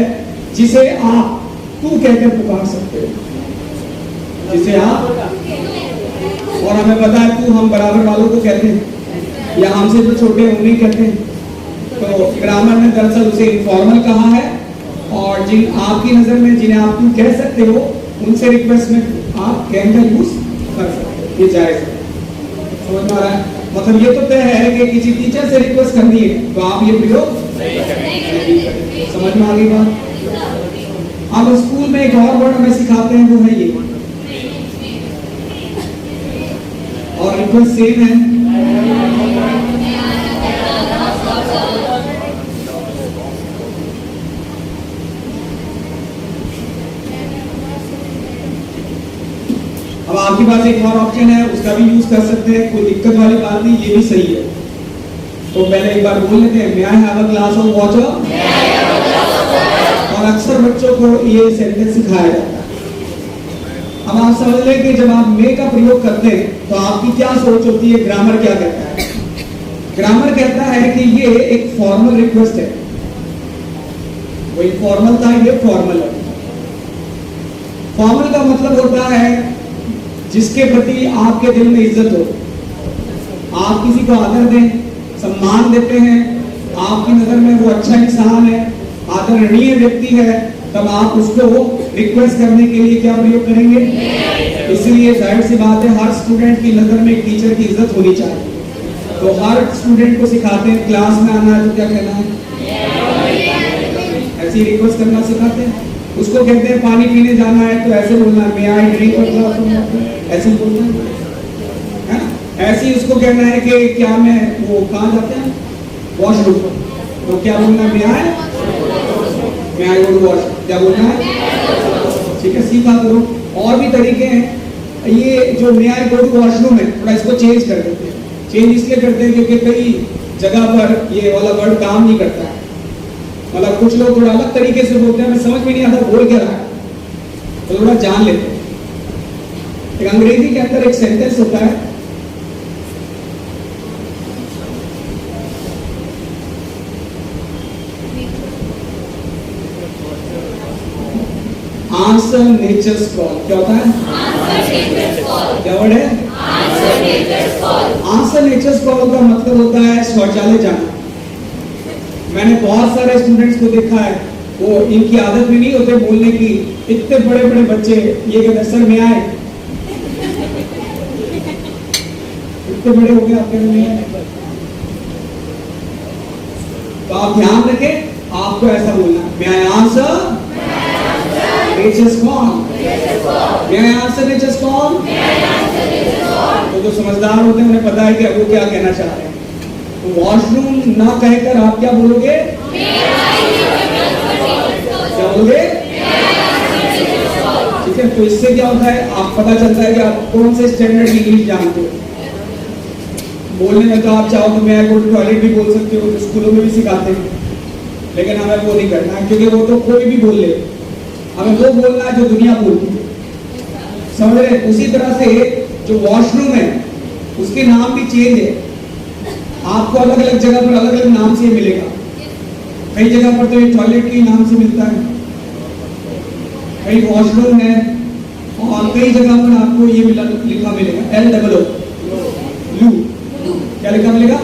जिसे आप तू कहकर पुकार सकते हो, जिसे आप, और हमें पता है तू हम बराबर वालों को कहते हैं या हमसे जो छोटे उन्हें कहते हैं। तो ग्रामर ने दरअसल उसे इनफॉर्मल कहा है, और जिन आपकी नजर में जिन्हें आप तू कह सकते हो उनसे रिक्वेस्ट में आप कैन का यूज कर सकते हो, ये जायज है। समझ में आ रहा है? मतलब ये तो तय है कि किसी टीचर से रिक्वेस्ट करनी है तो आप ये प्रयोग नहीं करें। समझ में आ गई बात? अब स्कूल में एक और वर्ड हमें सिखाते हैं, वो है ये, और रिक्वेस्ट सेम है। अब आपके पास एक और ऑप्शन है, उसका भी यूज कर सकते हैं, कोई दिक्कत वाली बात नहीं, ये भी सही है। तो पहले एक बार बोल लेते हैं, may I have a glass of water. और अक्सर बच्चों को ये सेंटेंस सिखाया जाता है। अब आप समझ लें कि जब आप मे का प्रयोग करते हैं तो आपकी क्या सोच होती है, ग्रामर क्या कहता है? ग्रामर कहता है कि ये एक फॉर्मल रिक्वेस्ट है, वो इनफॉर्मल था, ये फॉर्मल है। फॉर्मल का मतलब होता है जिसके प्रति आपके दिल में इज्जत हो, आप किसी को आदर दें, सम्मान देते हैं, आपकी नजर में वो अच्छा इंसान है, आदरणीय व्यक्ति है, तब आप उसको रिक्वेस्ट करने के लिए क्या प्रयोग करेंगे? इसलिए जाहिर सी बात है, हर स्टूडेंट की नजर में एक टीचर की इज्जत होनी चाहिए। तो हर स्टूडेंट को सिखाते हैं, क्लास में आना है तो क्या कहना है? ऐसी रिक्वेस्ट करना सिखाते हैं। उसको कहते हैं पानी पीने जाना है तो ऐसे बोलना है, मे आई ड्रिंक वाटर, ऐसे बोलना है ना? ऐसे ही उसको कहना है कि क्या मैं, वो कहाँ जाते हैं, वॉशरूम, तो क्या बोलना है? मे आई गो टू वॉश, क्या बोलना है? ठीक है, सीखा करो। और भी तरीके हैं। ये जो मे आई गो टू वॉशरूम है, थोड़ा इसको चेंज कर देते हैं। चेंज इसलिए करते हैं क्योंकि कई जगह पर ये वाला वर्ड काम नहीं करता है। मतलब कुछ लोग थोड़ा अलग तरीके से बोलते हैं, हमें समझ में नहीं आता बोल क्या रहा है, तो थोड़ा जान लेते हैं। एक अंग्रेजी के अंदर एक सेंटेंस होता है, आंसर नेचर्स कॉल। क्या होता है? क्या वर्ड है? आंसर नेचर्स कॉल का मतलब होता है शौचालय जाना। मैंने बहुत सारे स्टूडेंट्स को देखा है, वो इनकी आदत भी नहीं होते बोलने की। इतने बड़े बड़े बच्चे ये कहते हैं, सर मैं आए, इतने बड़े हो गए आपके में। तो आप ध्यान रखें, आपको ऐसा बोलना है, मैं आई आंसर नेचर्स कॉल, मैं आई आंसर नेचर्स कॉल। तो जो समझदार होते हैं उन्हें पता है कि वो क्या कहना चाह रहे हैं। तो वॉशरूम ना कहकर आप क्या बोलोगे? क्या बोलोगे? ठीक है, तो इससे क्या होता है, आप पता चलता है कि आप कौन से स्टैंडर्ड की इंग्लिश जानते हो। बोलने में तो आप चाहो तो मैं गो टू टॉयलेट भी बोल सकते हो, स्कूलों में भी सिखाते हैं, लेकिन हमें वो नहीं करना है, क्योंकि वो तो कोई भी बोल ले, हमें वो बोलना है जो दुनिया बोलती है। समझ रहे? उसी तरह से जो वॉशरूम है उसके नाम भी चेंज है। आपको अलग अलग जगह पर अलग अलग नाम से मिलेगा। कई जगह पर तो ये टॉयलेट के नाम से मिलता है, कई वॉशरूम है, और कई जगह पर आपको ये लिखा मिलेगा LOO, लू। क्या लिखा मिलेगा?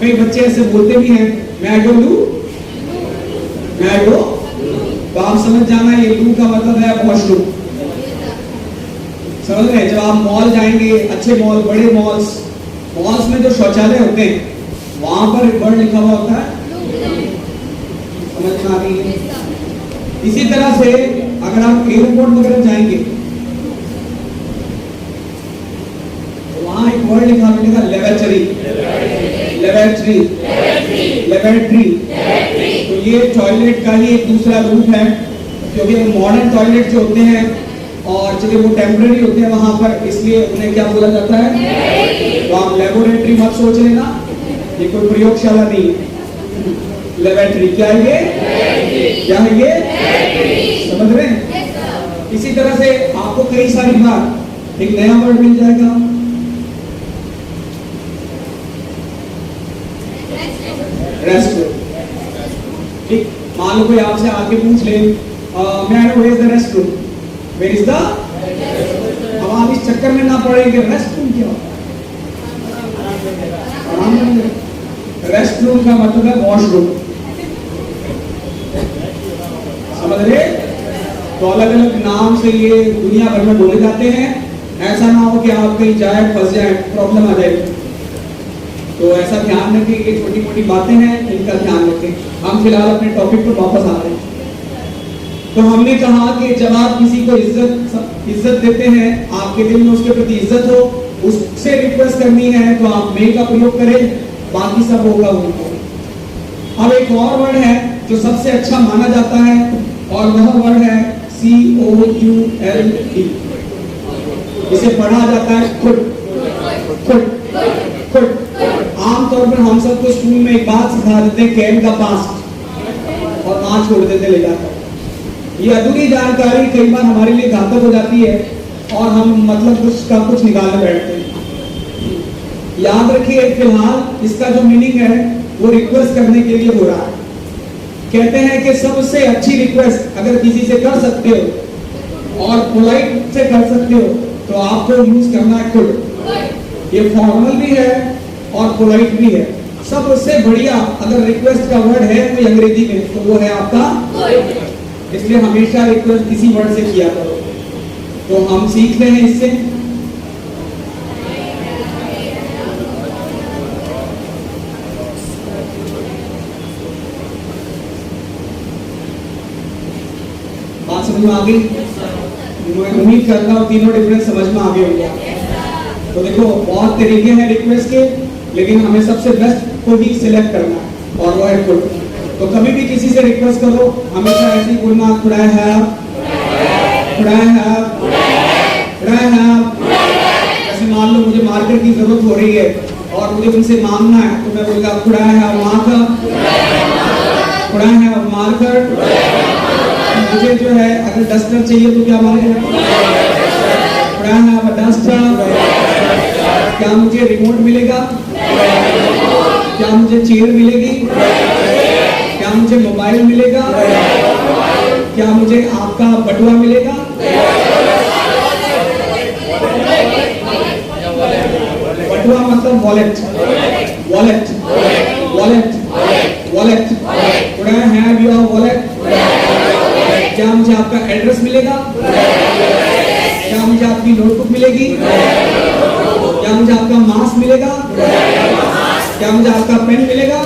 कई बच्चे ऐसे बोलते भी हैं, मैं गो लू, मैं गो। तो आप समझ जाना ये लू का मतलब है वॉशरूम। समझ रहे? जब आप मॉल जाएंगे, अच्छे मॉल, बड़े मॉल्स में जो शौचालय होते हैं वहां पर वर्ड लिखा हुआ होता है। समझ में आ रही है? इसी तरह से अगर आप एयरपोर्ट वगैरह जाएंगे तो वहां एक वर्ड लिखा मिलेगा लेबोरेटरी, लेबोरेटरी, लेबोरेटरी। तो ये टॉयलेट का ही एक दूसरा रूप है, क्योंकि मॉडर्न टॉयलेट जो होते हैं और चलिए वो टेम्परेरी होते हैं वहां पर, इसलिए उन्हें क्या बोला जाता है? तो आप लेबोरेटरी मत सोच लेना, ये कोई प्रयोगशाला नहीं है। लेबोरेटरी क्या है ये? क्या है ये? समझ रहे हैं? इसी तरह से आपको कई सारी बार एक नया वर्ड मिल जाएगा, रेस्टरूम। ठीक, मान लो कोई आपसे आके पूछ ले मैं where is the restroom, where is the, अब आप इस चक्कर में ना पड़ेंगे रेस्टरूम क्या होता है। रेस्टरूम का मतलब है वॉशरूम, समझ रहे? तो अलग अलग नाम से ये दुनिया भर में बोले जाते हैं। ऐसा ना हो कि आप कहीं जाए फंस जाए, प्रॉब्लम आ जाए। तो ऐसा ध्यान रखें कि छोटी मोटी बातें हैं, इनका ध्यान रखें। हम फिलहाल अपने टॉपिक पर वापस आ रहे हैं। तो हमने कहा कि जब आप किसी को इज्जत देते हैं, आपके दिल में उसके प्रति इज्जत हो, उससे रिक्वेस्ट करनी है तो आप मे का प्रयोग करें, बाकी सब होगा उनको। अब एक और वर्ड है जो सबसे अच्छा माना जाता है और वह वर्ड है COULD। इसे पढ़ा जाता है खुद, खुद, खुद। आमतौर पर हम सबको स्कूल में एक बात सिखा देते हैं, कैन का पास्ट, और वहां छोड़ देते ले जाकर। ये अधूरी जानकारी कई बार हमारे लिए घातक हो जाती है और हम मतलब कुछ का कुछ निकालने बैठते हैं। याद रखिए फिलहाल इसका जो मीनिंग है वो रिक्वेस्ट करने के लिए हो रहा है। कहते हैं कि सबसे अच्छी रिक्वेस्ट अगर किसी से कर सकते हो और पोलाइट से कर सकते हो तो आपको यूज करना है खुद। ये फॉर्मल भी है और पोलाइट भी है। सबसे बढ़िया अगर रिक्वेस्ट का वर्ड है कोई अंग्रेजी में तो वो है आपका, इसलिए हमेशा रिक्वेस्ट किसी वर्ड से किया करो। तो हम सीखते हैं इससे। बात समझ में आ गई? मैं उम्मीद करता हूँ तीनों डिफरेंस समझ में आ गए होंगे। तो देखो बहुत तरीके हैं रिक्वेस्ट के, लेकिन हमें सबसे बेस्ट को ही सिलेक्ट करना है और वो है खुद। तो कभी भी किसी से रिक्वेस्ट करो हमेशा ऐसे ही बोलना, could I have, could I have, could I have। जैसे मान लो मुझे मार्कर की जरूरत हो रही है और मुझे उनसे मांगना है तो मैं बोलूँगा could I have marker, could I have marker। मुझे जो है अगर डस्टर चाहिए तो क्या मांगूंगा, could I have a duster। क्या मुझे रिमोट मिलेगा, क्या मुझे चेयर मिलेगी, क्या मुझे मोबाइल मिलेगा, क्या मुझे आपका बटुआ मिलेगा। बटुआ मतलब wallet, wallet, wallet, wallet. Could I have your wallet? क्या मुझे आपका एड्रेस मिलेगा, क्या मुझे आपकी नोटबुक मिलेगी, क्या मुझे आपका मास्क मिलेगा, क्या मुझे आपका पेन मिलेगा,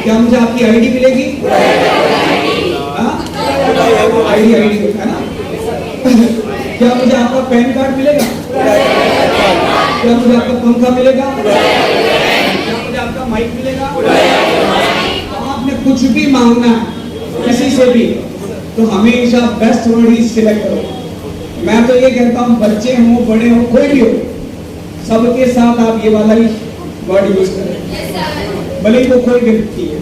क्या मुझे आपकी आईडी मिलेगी। आईडी है ना। क्या मुझे आपका पैन कार्ड मिलेगा, क्या मुझे आपका पंखा मिलेगा, क्या मुझे आपका माइक मिलेगा। आपने कुछ भी मांगना है किसी से भी तो हमेशा बेस्ट वर्ड ही सिलेक्ट करो। मैं तो ये कहता हूँ बच्चे हो बड़े हो कोई भी हो, सबके साथ आप ये वाला ही वर्ड यूज करें, भले ही वो कोई व्यक्ति है।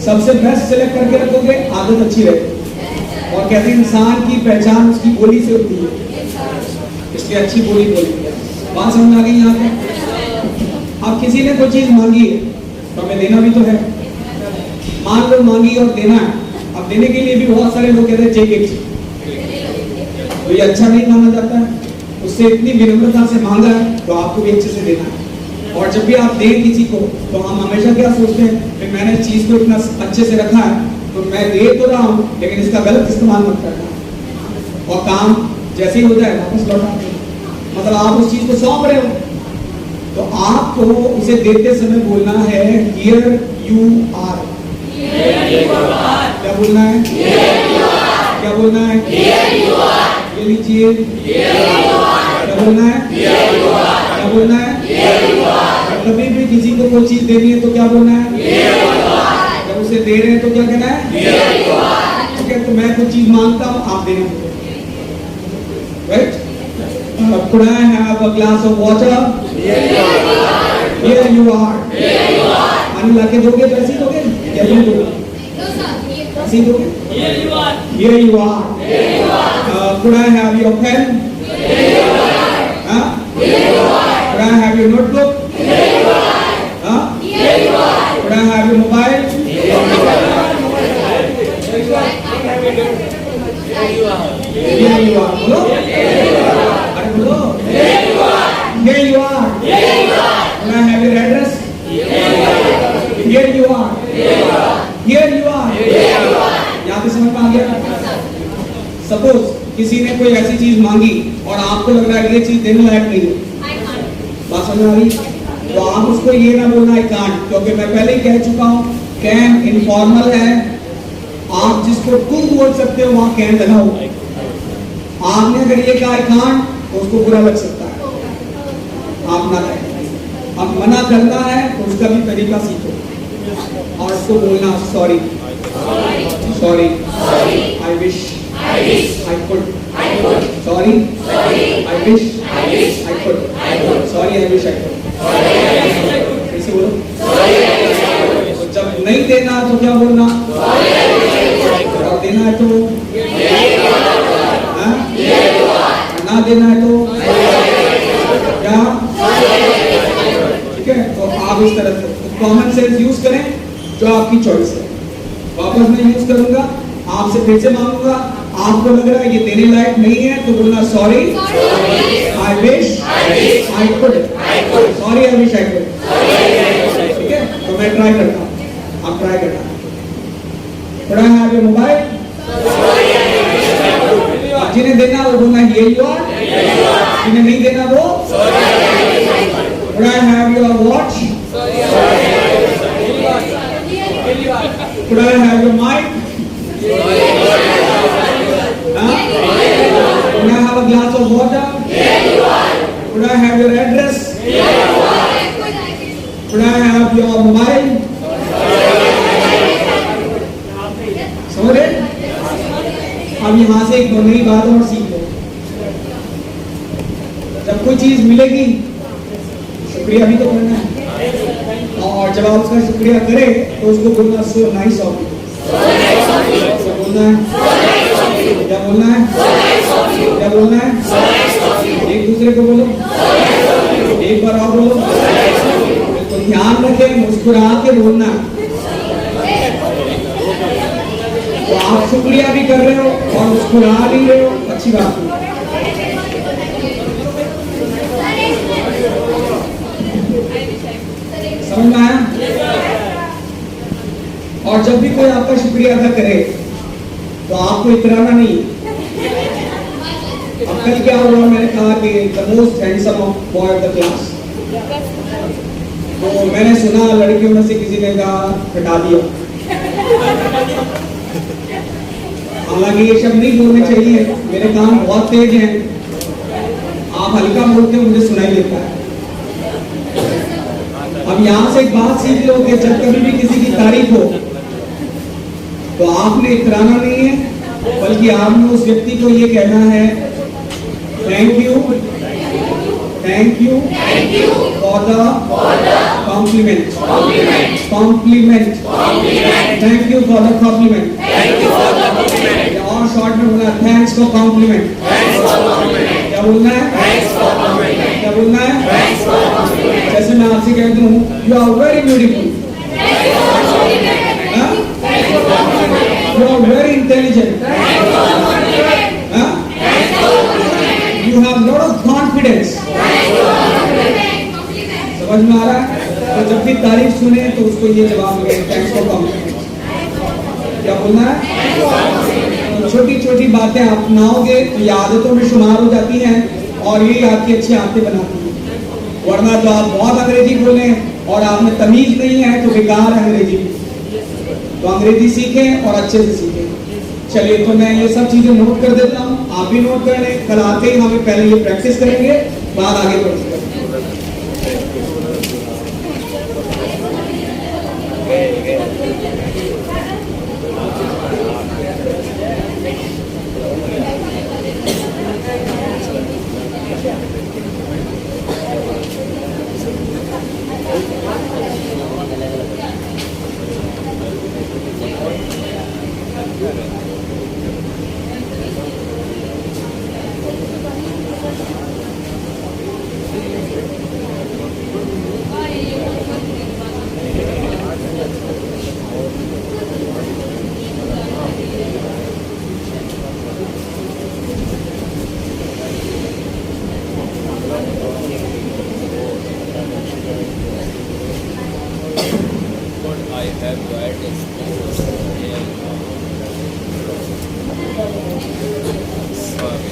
सबसे बेस्ट सिलेक्ट करके रखोगे आदत अच्छी रहेगी। और कहते हैं इंसान की पहचान उसकी बोली से होती है, इसलिए अच्छी बोली बोलेंगे। बात समझ आ गई यहाँ पे? अब किसी ने कोई चीज मांगी है तो हमें देना भी तो है। मान लो मांगी और देना है, अब देने के लिए भी बहुत सारे लोग कहते हैं चेक, तो ये अच्छा नहीं माना जाता है। उससे इतनी विनम्रता से मांगा है तो आपको भी अच्छे से देना है। और जब भी आप दें किसी को तो हम हमेशा क्या सोचते हैं कि मैंने इस चीज को इतना अच्छे से रखा है तो मैं दे तो रहा हूँ लेकिन इसका गलत इस्तेमाल मत करना। और काम जैसे ही हो जाए वापस लौटा दें। मतलब आप उस चीज को सौंप रहे हो तो आपको उसे देते समय बोलना है हियर यू आर। क्या बोलना है? क्या बोलना है? ये लीजिए। क्या बोलना है? क्या बोलना है? कभी भी किसी को कोई चीज देनी है तो क्या बोलना है? जब उसे दे रहे हैं तो क्या कहना है? ठीक है, तो मैं कुछ चीज मांगता हूँ, आप देने को। Right? Could I have a glass of water? Here you are. पानी लाके दोगे तो ऐसे ही दोगे? क्या यूं दोगे? ऐसे ही दोगे? Here you are. Could I have your pen? Could I have your notebook? Could I have your mobile? Here you are. बोलो। अरे बोलो। Here you are. Could I have your address? Here you are. Here you are. यहाँ पे समझ में आ गया? Suppose किसी ने कोई ऐसी चीज मांगी और आपको लग रहा है ये चीज देने लायक नहीं है, बात समझ में आ रही? तो आप उसको ये ना बोलना आई कांट, क्योंकि मैं पहले ही कह चुका हूँ कैन इनफॉर्मल है। आप जिसको तुम बोल सकते हो वहां कैन लगाओ। आपने अगर ये कहा आई कांट तो उसको बुरा लग सकता है, आप ना कहें। अब मना करना है तो उसका भी तरीका सीखो और उसको बोलना sorry, sorry, I wish, I could. Sorry. I wish. I could. Sorry. I wish I could. कैसे बोलो? तो जब नहीं देना तो क्या बोलना? और देना है तो? ना देना है तो? क्या? ठीक है, तो आप इस तरह से कॉमन सेंस यूज करें, जो आपकी चॉइस है। वापस मैं यूज करूंगा, आपसे फिर से मांगूंगा, आपको लग रहा है ये देने लायक नहीं है तो बोलना sorry, I wish, I could, sorry, I wish, I could. ठीक है, तो मैं ट्राई करता हूँ, आप ट्राई करना। Could I have your mobile? जिन्हें देना वो बोलना here you are, जिन्हें नहीं देना वो Could I have your watch? Could I have your mic? Could I have a glass of water? Could I have your address? Could I have your mobile? समझ रहे? अब यहाँ से एक नई बात और सीखो। जब कोई चीज मिलेगी शुक्रिया भी तो करना है, और जब आप उसका शुक्रिया करें तो उसको बोलना सो नाइस ऑफ यू। बोलना है क्या? बोलना है क्या? बोलना है एक दूसरे को बोलो, एक बार और बोलो। तो ध्यान रखें, मुस्कुरा के बोलना। तो आप शुक्रिया भी कर रहे हो और मुस्कुरा भी रहे हो, अच्छी बात है। समझ में आया? और जब भी कोई आपका शुक्रिया अदा करे तो आपको इतराना नहीं। अब कल क्या हुआ, मैंने कहा कि the most handsome of boy of the class, तो मैंने सुना लड़कियों में से किसी ने कहा हटा दिया। हालांकि ये शब्द नहीं बोलने चाहिए, मेरे कान बहुत तेज हैं, आप हल्का बोलते हो मुझे सुनाई देता है। अब यहाँ से एक बात सीख लो कि जब कभी भी किसी की तारीफ हो तो आपने इतराना नहीं है, बल्कि आपने उस व्यक्ति को ये कहना है thank you for the compliment, thank you for the compliment, और शॉर्ट में बोला थैंक्स फॉर कॉम्प्लीमेंट। क्या बोलना है? क्या बोलना है? जैसे मैं आपसे कहता हूँ you are very beautiful, you are very intelligent, you have lot of confidence। समझ में आ रहा है? तो जब भी तारीफ सुने तो उसको ये जवाब मिले थैंक्स फॉर कॉम्प्लीमेंट। क्या बोलना है? तो छोटी छोटी बातें अपनाओगे तो ये आदतों में शुमार हो जाती हैं और ये आपकी अच्छी आदतें बनाती हैं। वरना तो आप बहुत अंग्रेजी बोलें और आपने तमीज नहीं है तो बेकार है अंग्रेजी। तो अंग्रेजी सीखें और अच्छे से सीखें। चलिए तो मैं ये सब चीजें नोट कर देता हूँ, आप भी नोट कर लें। कल आते ही हमें पहले ये प्रैक्टिस करेंगे, बाद आगे बढ़ेंगे। What I have read is sorry,